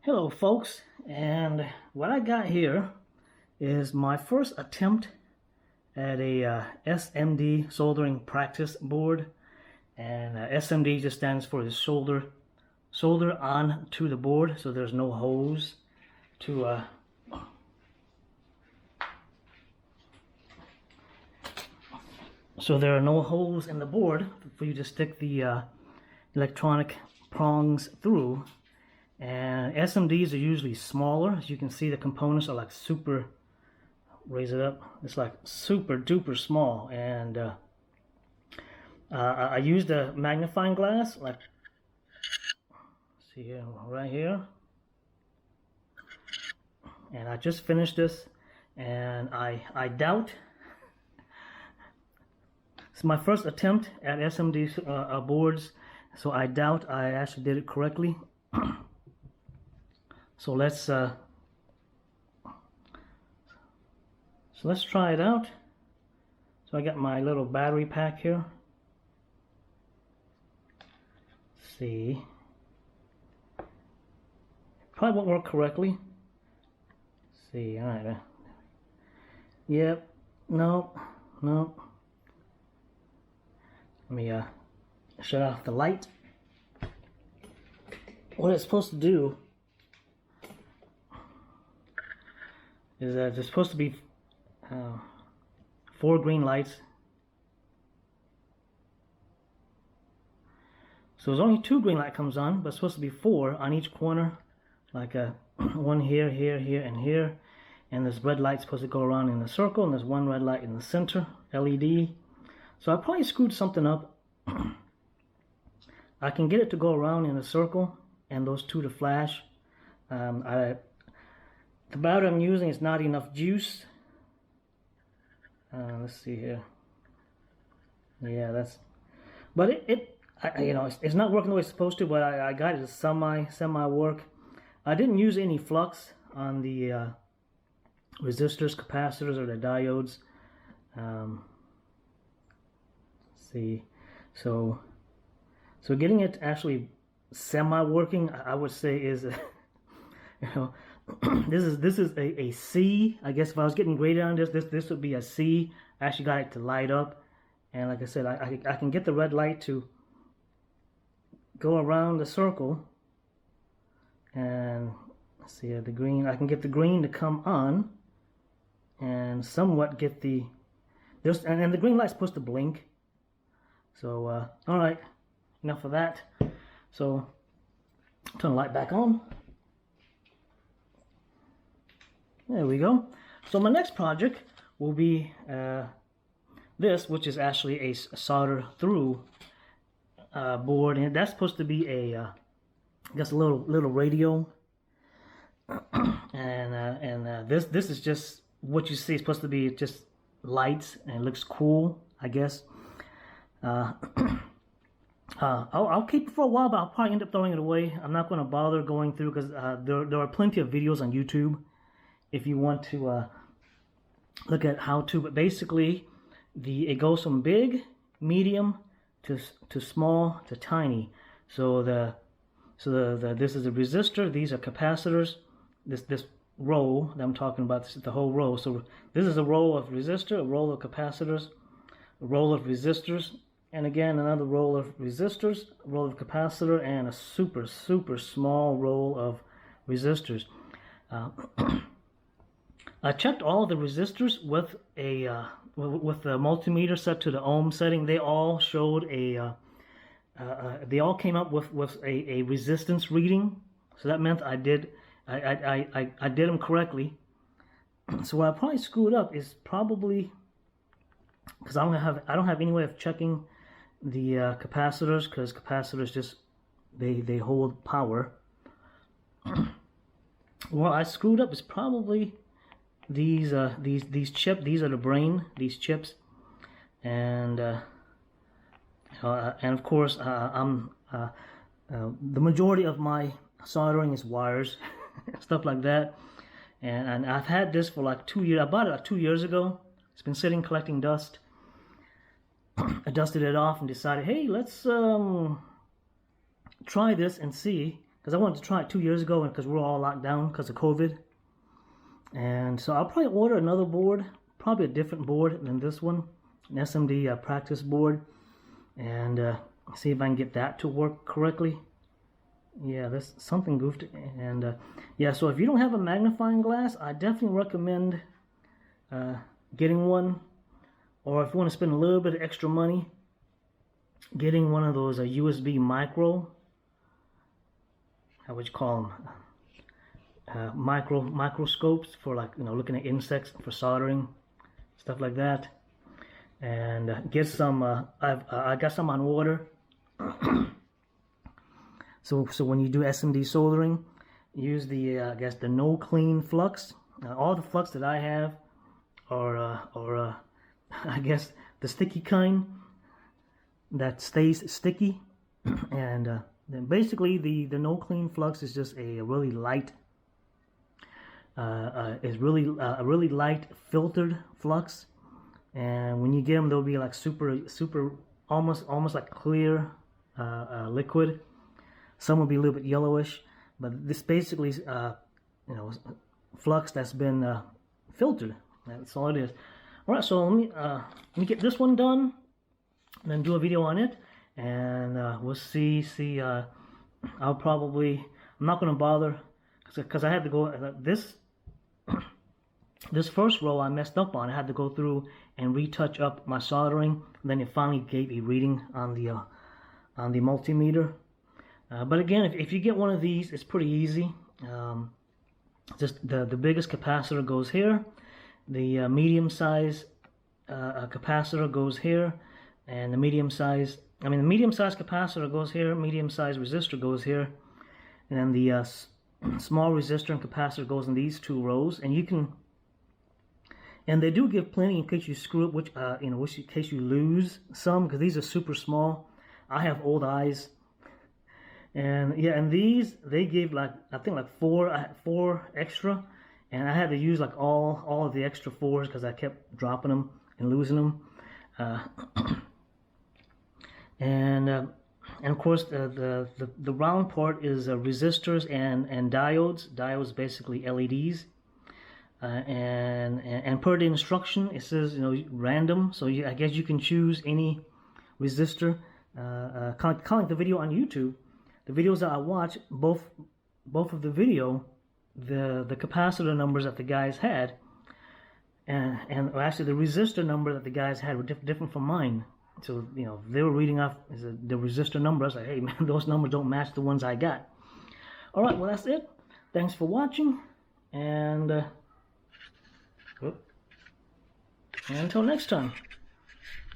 Hello folks, and what I got here is my first attempt at a SMD soldering practice board, and SMD just stands for the solder on to the board, so there's no hose to so there are no holes in the board for you to stick the electronic prongs through. And SMDs are usually smaller. As you can see, the components are like super, raise it up, it's like super duper small. And I used a magnifying glass, like, see here, right here. And I just finished this, and I doubt, it's my first attempt at SMD boards, so I doubt I actually did it correctly. So let's try it out. So I got my little battery pack here. Let's see, probably won't work correctly. Let's see, all right. Yep. No. Let me shut off the light. What it's supposed to do is that there's supposed to be 4 green lights. So there's only 2 green light comes on, but it's supposed to be 4 on each corner, like one here, here, here, and here. And this red light's supposed to go around in a circle, and there's 1 red light in the center, LED. So I probably screwed something up. I can get it to go around in a circle, and those 2 to flash. The battery I'm using is not enough juice. Let's see here. Yeah, that's. But it's not working the way it's supposed to. But I got it to semi work. I didn't use any flux on the resistors, capacitors, or the diodes. Let's see, so getting it actually semi working, I would say is, this is a C. I guess if I was getting graded on this would be a C. I actually got it to light up, and like I said, I can get the red light to go around the circle, and let's see, the green, I can get the green to come on, and somewhat get the and the green light's supposed to blink. So all right, enough of that. So turn the light back on. There we go. So my next project will be this, which is actually a solder through board, and that's supposed to be a I guess a little radio. And this is just what you see. It's supposed to be just lights, and it looks cool, I guess. I'll keep it for a while, but I'll probably end up throwing it away. I'm not going to bother going through, because there are plenty of videos on YouTube if you want to look at how to. But basically, it goes from big, medium, to small to tiny. So this is a resistor. These are capacitors. This row that I'm talking about, this is the whole row. So this is a row of resistor, a row of capacitors, a row of resistors, and again another row of resistors, a row of capacitor, and a super small row of resistors. I checked all the resistors with the multimeter set to the ohm setting. They all showed they all came up with a resistance reading. So that meant I did them correctly. So what I probably screwed up is probably because I don't have any way of checking the capacitors, because capacitors just they hold power. What I screwed up is probably these chips. These are the brain, these chips, and of course the majority of my soldering is wires, stuff like that. And I've had this for like 2 years. I bought it like 2 years ago. It's been sitting collecting dust. I dusted it off and decided, hey, let's try this and see, because I wanted to try it 2 years ago, and because we're all locked down because of COVID. And so I'll probably order another board, probably a different board than this one, an SMD practice board, and see if I can get that to work correctly. Yeah, there's something goofed. And yeah, so if you don't have a magnifying glass, I definitely recommend getting one. Or if you want to spend a little bit of extra money, getting one of those USB micro, how would you call them? Microscopes for, like, you know, looking at insects, for soldering, stuff like that. And get some. I got some on order. So when you do SMD soldering, use the I guess the no clean flux. All the flux that I have are I guess the sticky kind that stays sticky, and then basically the no clean flux is just a really light. Is really a really light filtered flux, and when you get them, they'll be like super almost like clear liquid. Some will be a little bit yellowish, but this basically is you know, flux that's been filtered. That's all it is. All right, so let me get this one done, and then do a video on it, and we'll see. I'm not gonna bother because I had to go this first row I messed up on. I had to go through and retouch up my soldering. And then it finally gave a reading on the multimeter. But again, if you get one of these, it's pretty easy. Just the biggest capacitor goes here. The medium size capacitor goes here, and the medium size capacitor goes here. Medium size resistor goes here, and then the small resistor and capacitor goes in these two rows. And you can, and they do give plenty in case you screw up, which in case you lose some, because these are super small. I have old eyes, and yeah, and these they gave like I think like four extra, and I had to use like all of the extra fours because I kept dropping them and losing them, and of course the round part is resistors and diodes. Diodes basically LEDs, and per the instruction it says, you know, random. So I guess you can choose any resistor. Kind of like the video on YouTube. The videos that I watch, both of the video, the capacitor numbers that the guys had, and actually the resistor number that the guys had were different from mine. So, you know, they were reading off the resistor number. I was like, hey man, those numbers don't match the ones I got. All right, well that's it. Thanks for watching, and until next time.